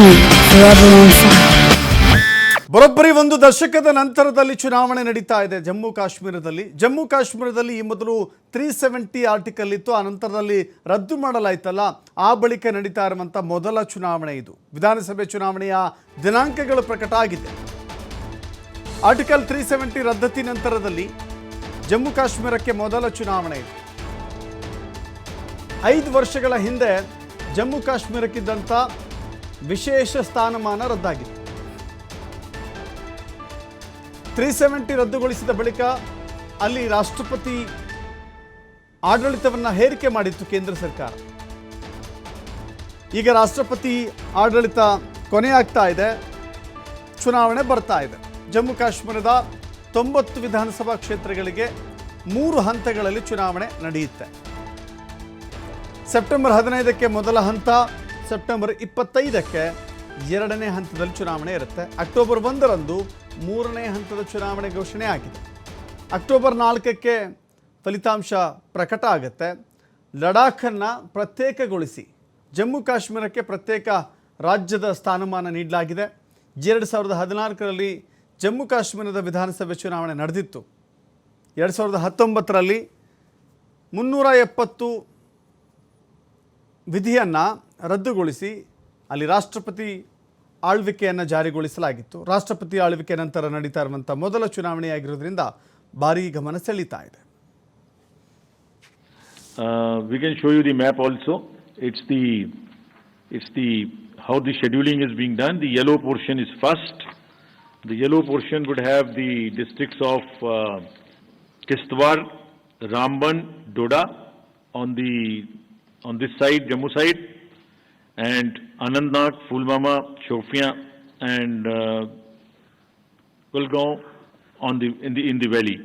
me forever on fire. ಬರೋಬ್ಬರಿ ಒಂದು ದಶಕದ ನಂತರದಲ್ಲಿ ಚುನಾವಣೆ ನಡೀತಾ ಇದೆ ಜಮ್ಮು ಕಾಶ್ಮೀರದಲ್ಲಿ ಈ ಮೊದಲು 370 ಆರ್ಟಿಕಲ್ ಇತ್ತು, ಆ ನಂತರದಲ್ಲಿ ರದ್ದು ಮಾಡಲಾಯ್ತಲ್ಲ, ಆ ಬಳಿಕ ನಡೀತಾ ಇರುವಂಥ ಮೊದಲ ಚುನಾವಣೆ ಇದು. ವಿಧಾನಸಭೆ ಚುನಾವಣೆಯ ದಿನಾಂಕಗಳು ಪ್ರಕಟ ಆಗಿದೆ. ಆರ್ಟಿಕಲ್ 370 ರದ್ದತಿ ನಂತರದಲ್ಲಿ ಜಮ್ಮು ಕಾಶ್ಮೀರಕ್ಕೆ ಮೊದಲ ಚುನಾವಣೆ ಇದೆ. 5 ವರ್ಷಗಳ ಹಿಂದೆ ಜಮ್ಮು ಕಾಶ್ಮೀರಕ್ಕಿದ್ದಂಥ ವಿಶೇಷ ಸ್ಥಾನಮಾನ ರದ್ದಾಗಿದೆ. 370 ರದ್ದುಗೊಳಿಸಿದ ಬಳಿಕ ಅಲ್ಲಿ ರಾಷ್ಟ್ರಪತಿ ಆಡಳಿತವನ್ನು ಹೇರಿಕೆ ಮಾಡಿತ್ತು ಕೇಂದ್ರ ಸರ್ಕಾರ. ಈಗ ರಾಷ್ಟ್ರಪತಿ ಆಡಳಿತ ಕೊನೆಯಾಗ್ತಾ ಇದೆ, ಚುನಾವಣೆ ಬರ್ತಾ ಇದೆ. ಜಮ್ಮು ಕಾಶ್ಮೀರದ 90 ವಿಧಾನಸಭಾ ಕ್ಷೇತ್ರಗಳಿಗೆ 3 ಹಂತಗಳಲ್ಲಿ ಚುನಾವಣೆ ನಡೆಯುತ್ತೆ. ಸೆಪ್ಟೆಂಬರ್ 15ಕ್ಕೆ ಮೊದಲ ಹಂತ, ಸೆಪ್ಟೆಂಬರ್ 25ಕ್ಕೆ ಎರಡನೇ ಹಂತದಲ್ಲಿ ಚುನಾವಣೆ ಇರುತ್ತೆ. ಅಕ್ಟೋಬರ್ 1ರಂದು 3ನೇ ಹಂತದ ಚುನಾವಣೆ ಘೋಷಣೆ ಆಗಿದೆ. ಅಕ್ಟೋಬರ್ 4ಕ್ಕೆ ಫಲಿತಾಂಶ ಪ್ರಕಟ ಆಗುತ್ತೆ. ಲಡಾಖನ್ನು ಪ್ರತ್ಯೇಕಗೊಳಿಸಿ ಜಮ್ಮು ಕಾಶ್ಮೀರಕ್ಕೆ ಪ್ರತ್ಯೇಕ ರಾಜ್ಯದ ಸ್ಥಾನಮಾನ ನೀಡಲಾಗಿದೆ. 2014ರಲ್ಲಿ ಜಮ್ಮು ಕಾಶ್ಮೀರದ ವಿಧಾನಸಭೆ ಚುನಾವಣೆ ನಡೆದಿತ್ತು. 2019ರಲ್ಲಿ 370 ವಿಧಿಯನ್ನು ರದ್ದುಗೊಳಿಸಿ ಅಲ್ಲಿ ರಾಷ್ಟ್ರಪತಿ ಆಳ್ವಿಕೆಯನ್ನು ಜಾರಿಗೊಳಿಸಲಾಗಿತ್ತು. ರಾಷ್ಟ್ರಪತಿ ಆಳ್ವಿಕೆ ನಂತರ ನಡೀತಾ ಇರುವಂಥ ಮೊದಲ ಚುನಾವಣೆಯಾಗಿರೋದ್ರಿಂದ ಭಾರೀ ಗಮನ ಸೆಳೀತಾ ಇದೆ. We can show you the map also. It's the how the scheduling is being done. The yellow portion is first. The yellow portion would have the districts of Kishtwar, Ramban, Doda on this side, Jammu side, and Anantnag, Pulwama, Shopian, and Kulgaon in the valley.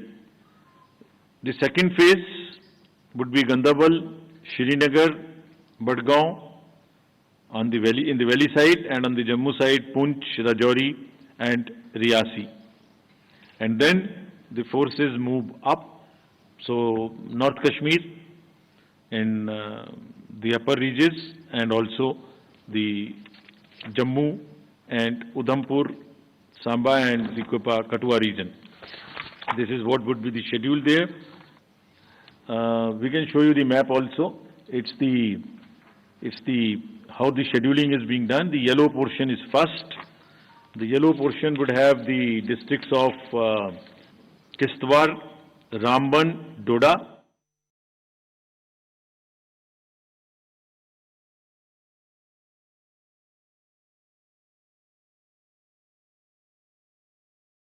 The second phase would be Gandarbal, Srinagar, Budgaon on the valley side, and on the Jammu side, Poonch, Rajouri, and Riyasi. And then the forces move up, so North Kashmir in the upper reaches, and also the Jammu and Udhampur, Samba and the Kathua region. This is what would be the schedule there. We can show you the map also. It's the how the scheduling is being done. The yellow portion is first. The yellow portion would have the districts of Kishtwar, Ramban, Doda